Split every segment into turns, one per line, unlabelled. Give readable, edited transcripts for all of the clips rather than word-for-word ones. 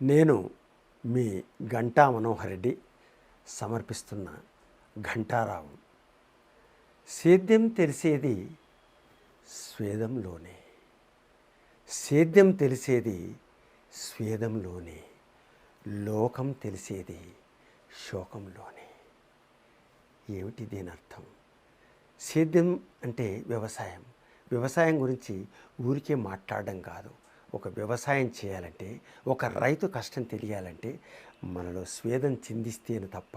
నేను మీ గంటా మనోహర్ రెడ్డి సమర్పిస్తున్న ఘంటారావం. సేద్యం తెలిసేది స్వేదంలోనే, సేద్యం తెలిసేది స్వేదంలోనే, లోకం తెలిసేది శోకంలోనే. ఏమిటి దీని అర్థం? సేద్యం అంటే వ్యవసాయం. వ్యవసాయం గురించి ఊరికే మాట్లాడడం కాదు. ఒక వ్యవసాయం చేయాలంటే, ఒక రైతు కష్టం తెలియాలంటే మనలో స్వేదం చిందిస్తేనే తప్ప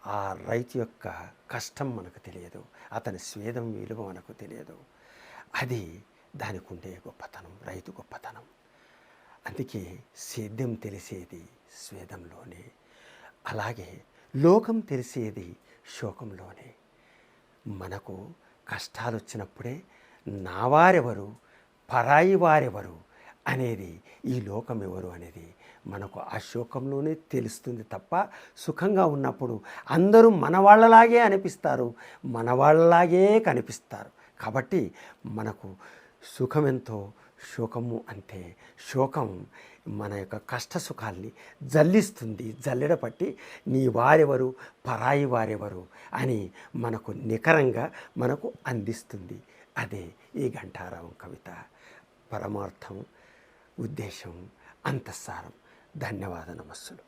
ఆ రైతు యొక్క కష్టం మనకు తెలియదు, అతని స్వేదం విలువ మనకు తెలియదు. అది దానికి ఉండే గొప్పతనం, రైతు గొప్పతనం. అందుకే సేద్యం తెలిసేది స్వేదంలోనే, అలాగే లోకం తెలిసేది శోకంలోనే. మనకు కష్టాలు వచ్చినప్పుడే నా వారెవరు, పరాయి వారెవరు అనేది, ఈ లోకం ఎవరు అనేది మనకు ఆ శోకంలోనే తెలుస్తుంది తప్ప, సుఖంగా ఉన్నప్పుడు అందరూ మన వాళ్ళలాగే అనిపిస్తారు, మన వాళ్ళలాగే కనిపిస్తారు. కాబట్టి మనకు సుఖమెంతో శోకము అంతే. శోకం మన యొక్క కష్ట సుఖాల్ని జల్లిస్తుంది, జల్లెడ పట్టి నీ వారెవరు, పరాయి వారెవరు అని మనకు నికరంగా మనకు అందిస్తుంది. అదే ఈ ఘంటారావం కవిత పరమార్థం, ఉద్దేశం, అంతఃసారం. ధన్యవాద నమస్సులు.